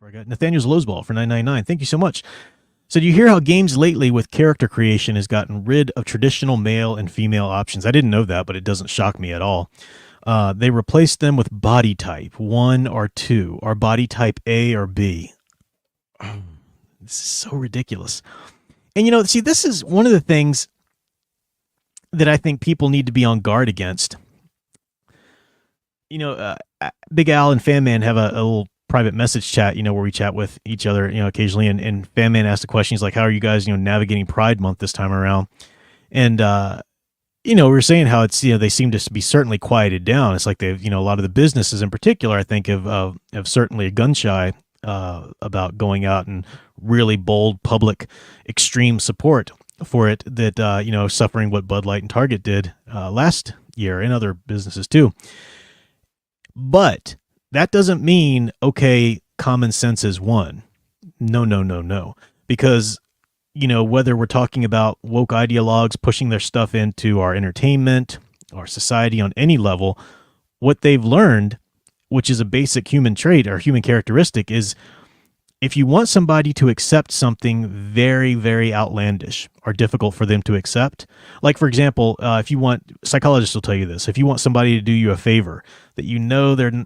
I got Nathaniel's Lowsball for 999. Thank you so much. So do you hear how games lately with character creation has gotten rid of traditional male and female options? I didn't know that, but it doesn't shock me at all. They replaced them with body type, 1 or 2, or body type A or B. This is so ridiculous. And, see, this is one of the things that I think people need to be on guard against. Big Al and Fan Man have a little private message chat, where we chat with each other, occasionally. And Fan Man asked the question, he's like, how are you guys, navigating Pride Month this time around? And, we were saying how it's, they seem to be certainly quieted down. It's like they've, a lot of the businesses in particular, I think, have certainly gun shy about going out and really bold public extreme support for it that, suffering what Bud Light and Target did last year, and other businesses too. But that doesn't mean, okay, common sense is won. No. Because, whether we're talking about woke ideologues pushing their stuff into our entertainment, our society on any level, what they've learned, which is a basic human trait or human characteristic, is if you want somebody to accept something very, very outlandish or difficult for them to accept, like, for example, if you want, psychologists will tell you this, if you want somebody to do you a favor that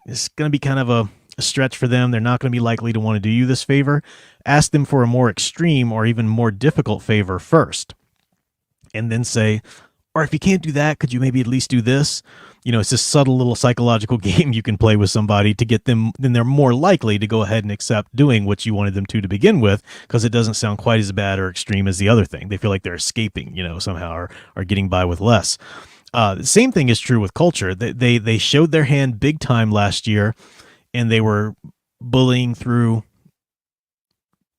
it's going to be kind of a stretch for them, they're not going to be likely to want to do you this favor, ask them for a more extreme or even more difficult favor first. And then say, or if you can't do that, could you maybe at least do this? It's this subtle little psychological game you can play with somebody to get them, then they're more likely to go ahead and accept doing what you wanted them to begin with, because it doesn't sound quite as bad or extreme as the other thing. They feel like they're escaping, somehow, or getting by with less. The same thing is true with culture. They showed their hand big time last year, and they were bullying through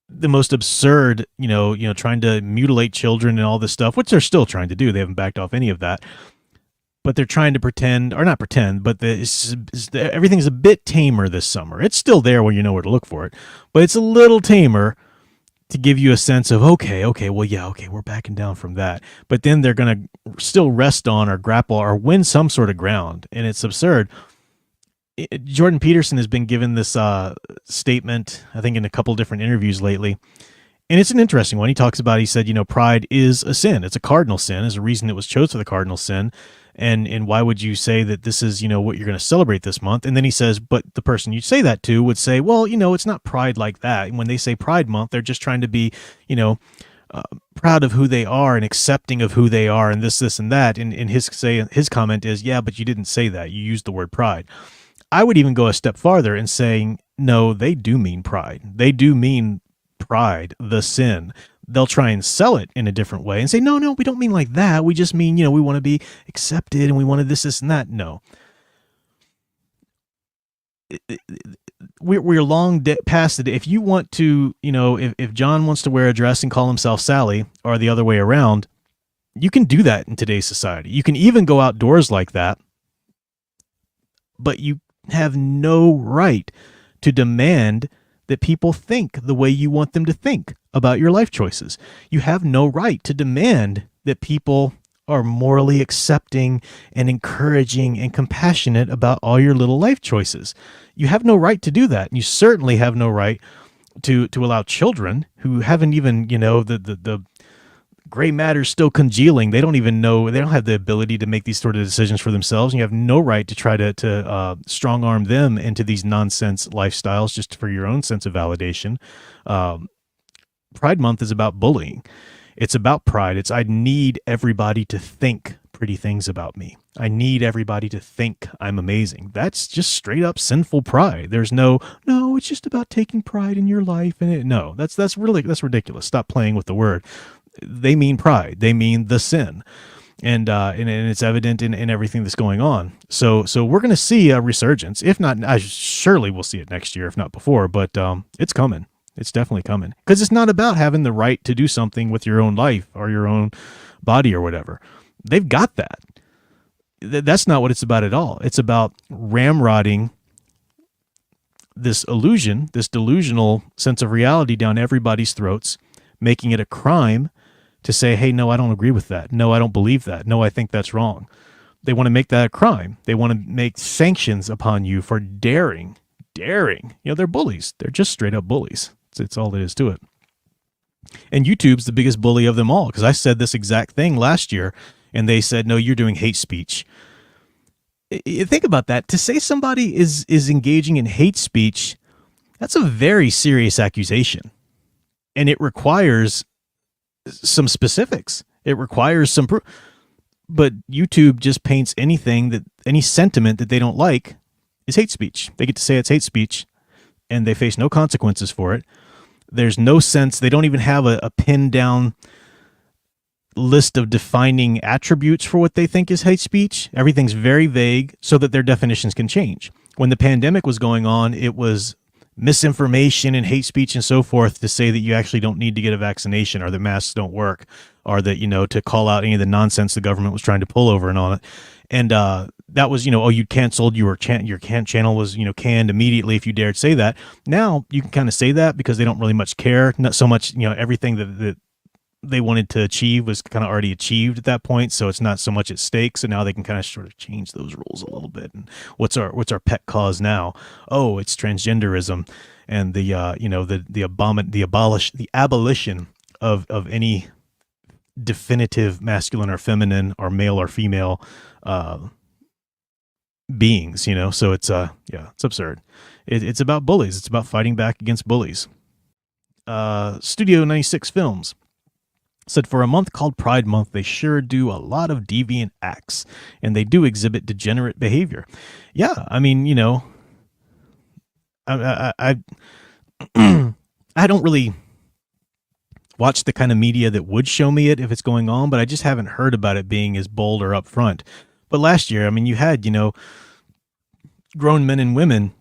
the most absurd, trying to mutilate children and all this stuff, which they're still trying to do. They haven't backed off any of that. But they're trying to pretend, or not pretend, but everything's a bit tamer this summer. It's still there when you know where to look for it, but it's a little tamer to give you a sense of, okay, we're backing down from that. But then they're going to still rest on or grapple or win some sort of ground, and it's absurd. Jordan Peterson has been given this statement, I think, in a couple different interviews lately. And it's an interesting one. He talks about, he said, pride is a sin. It's a cardinal sin. There's a reason it was chosen for the cardinal sin. And why would you say that this is, what you're going to celebrate this month? And then he says, but the person you say that to would say, well, it's not pride like that. When they say Pride Month, they're just trying to be, proud of who they are and accepting of who they are and this, and that. And his comment is, yeah, but you didn't say that. You used the word pride. I would even go a step farther in saying, no, they do mean pride. They do mean pride, the sin. They'll try and sell it in a different way and say, no, we don't mean like that. We just mean, we want to be accepted and we wanted this, and that. No. We're long past it. If you want to, if John wants to wear a dress and call himself Sally, or the other way around, you can do that in today's society. You can even go outdoors like that, but you have no right to demand that people think the way you want them to think about your life choices. You have no right to demand that people are morally accepting and encouraging and compassionate about all your little life choices. You have no right to do that. And you certainly have no right to allow children who haven't even, the gray matter's still congealing. They don't even know, they don't have the ability to make these sort of decisions for themselves. And you have no right to try to strong arm them into these nonsense lifestyles just for your own sense of validation. Pride Month is about bullying. It's about pride. I need everybody to think pretty things about me. I need everybody to think I'm amazing. That's just straight up sinful pride. There's no, it's just about taking pride in your life. And that's ridiculous. Stop playing with the word. They mean pride. They mean the sin. And it's evident in everything that's going on. So we're going to see a resurgence. If not, surely we'll see it next year, if not before, but it's coming. It's definitely coming, because it's not about having the right to do something with your own life or your own body or whatever. They've got that. That's not what it's about at all. It's about ramrodding this illusion, this delusional sense of reality down everybody's throats, making it a crime to say, hey, no, I don't agree with that. No, I don't believe that. No, I think that's wrong. They want to make that a crime. They want to make sanctions upon you for daring daring. They're bullies. They're just straight up bullies. It's all there is to it. And YouTube's the biggest bully of them all, because I said this exact thing last year, and they said, no, you're doing hate speech. Think about that. To say somebody is engaging in hate speech, that's a very serious accusation. And it requires some specifics. It requires some proof. But YouTube just paints any sentiment that they don't like is hate speech. They get to say it's hate speech, and they face no consequences for it. There's no sense. They don't even have a pinned down list of defining attributes for what they think is hate speech. Everything's very vague so that their definitions can change. When the pandemic was going on, it was misinformation and hate speech and so forth to say that you actually don't need to get a vaccination, or that masks don't work, or that, to call out any of the nonsense the government was trying to pull over and all that. And that was, you canceled, your channel was, canned immediately if you dared say that. Now you can kind of say that because they don't really much care. Not so much, everything that they wanted to achieve was kind of already achieved at that point. So it's not so much at stake. So now they can kind of sort of change those rules a little bit. And what's our pet cause now? Oh, it's transgenderism and the abolition of any definitive masculine or feminine or male or female beings, so it's it's absurd. It's about bullies. It's about fighting back against bullies. Studio 96 Films said, for a month called Pride Month, they sure do a lot of deviant acts, and they do exhibit degenerate behavior. Yeah, I mean, I don't really watch the kind of media that would show me it if it's going on, but I just haven't heard about it being as bold or upfront. But last year, I mean, you had, grown men and women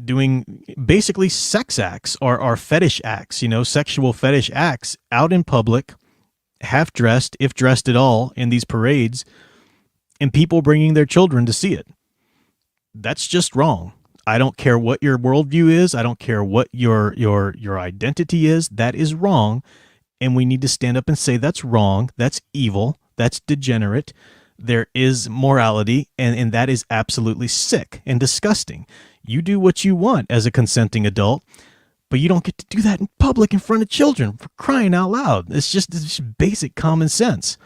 doing basically sex acts or fetish acts, sexual fetish acts out in public, half dressed, if dressed at all, in these parades, and people bringing their children to see it. That's just wrong. I don't care what your worldview is. I don't care what your identity is. That is wrong. And we need to stand up and say that's wrong. That's evil. That's degenerate. There is morality, and that is absolutely sick and disgusting. You do what you want as a consenting adult, but you don't get to do that in public in front of children, for crying out loud. It's just basic common sense.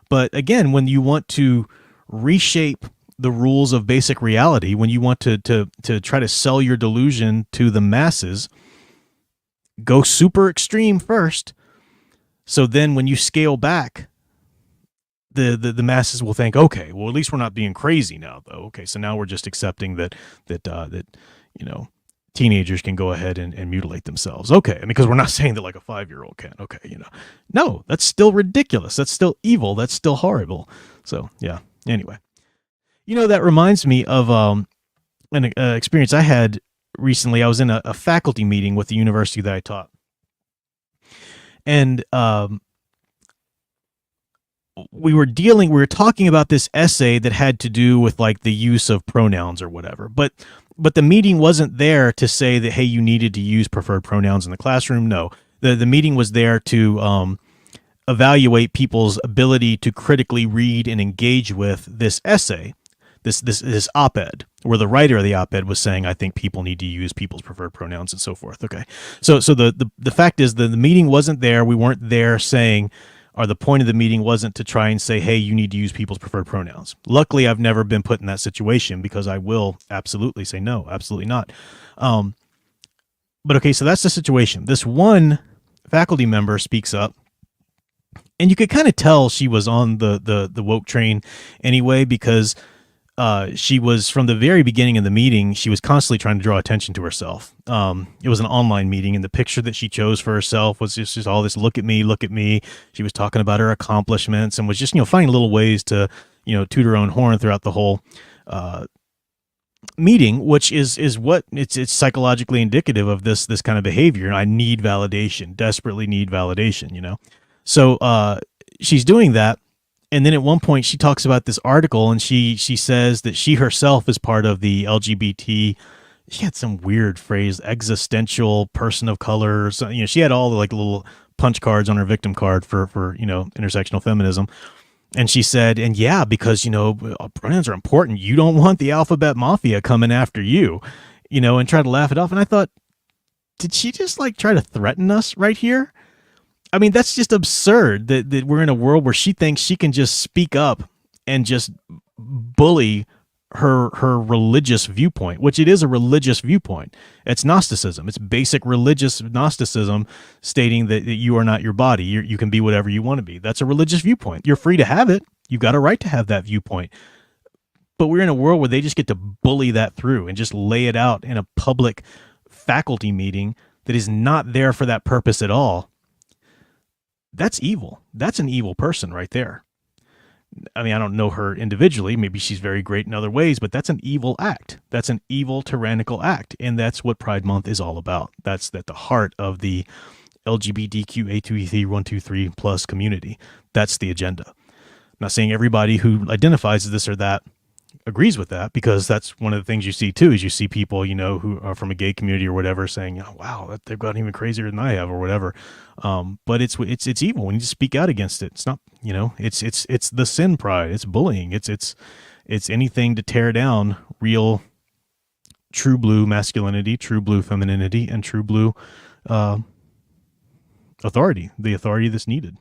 But again, when you want to reshape the rules of basic reality, when you want to try to sell your delusion to the masses, go super extreme first. So then when you scale back, the masses will think, okay, well, at least we're not being crazy now, though. Okay, so now we're just accepting that teenagers can go ahead and mutilate themselves. Okay, because we're not saying that like a 5-year-old can. Okay, no, that's still ridiculous. That's still evil. That's still horrible. So yeah. Anyway, that reminds me of an experience I had recently. I was in a faculty meeting with the university that I taught, and we were talking about this essay that had to do with like the use of pronouns or whatever. But the meeting wasn't there to say that, hey, you needed to use preferred pronouns in the classroom. No, the meeting was there to evaluate people's ability to critically read and engage with this essay, this op-ed, where the writer of the op-ed was saying, I think people need to use people's preferred pronouns and so forth. Okay. So the fact is that the meeting wasn't there. We weren't there saying, or the point of the meeting wasn't to try and say, hey, you need to use people's preferred pronouns. Luckily, I've never been put in that situation, because I will absolutely say no, absolutely not. But okay, so that's the situation. This one faculty member speaks up, and you could kind of tell she was on the woke train anyway, because she was, from the very beginning of the meeting, she was constantly trying to draw attention to herself. It was an online meeting, and the picture that she chose for herself was just all this, look at me, look at me. She was talking about her accomplishments and was just, finding little ways to, toot her own horn throughout the whole meeting, which is what it's psychologically indicative of this kind of behavior. I need validation, desperately need validation, So she's doing that. And then at one point she talks about this article, and she says that she herself is part of the LGBT. She had some weird phrase, existential person of color. So, she had all the like little punch cards on her victim card for intersectional feminism. And she said, and yeah, because, pronouns are important. You don't want the alphabet mafia coming after you. and try to laugh it off. And I thought, did she just like try to threaten us right here? I mean, that's just absurd that we're in a world where she thinks she can just speak up and just bully her religious viewpoint, which it is a religious viewpoint. It's Gnosticism. It's basic religious Gnosticism, stating that you are not your body. You can be whatever you want to be. That's a religious viewpoint. You're free to have it. You've got a right to have that viewpoint. But we're in a world where they just get to bully that through and just lay it out in a public faculty meeting that is not there for that purpose at all. That's evil. That's an evil person right there. I mean, I don't know her individually. Maybe she's very great in other ways, but that's an evil act. That's an evil, tyrannical act. And that's what Pride Month is all about. That's at the heart of the LGBTQ A2E3 plus community. That's the agenda. I'm not saying everybody who identifies as this or that agrees with that, because that's one of the things you see too, is you see people, who are from a gay community or whatever saying, oh, wow, they've gotten even crazier than I have or whatever. But it's evil. We need to speak out against it. It's not, it's the sin pride. It's bullying. It's anything to tear down real, true blue masculinity, true blue femininity, and true blue authority, the authority that's needed.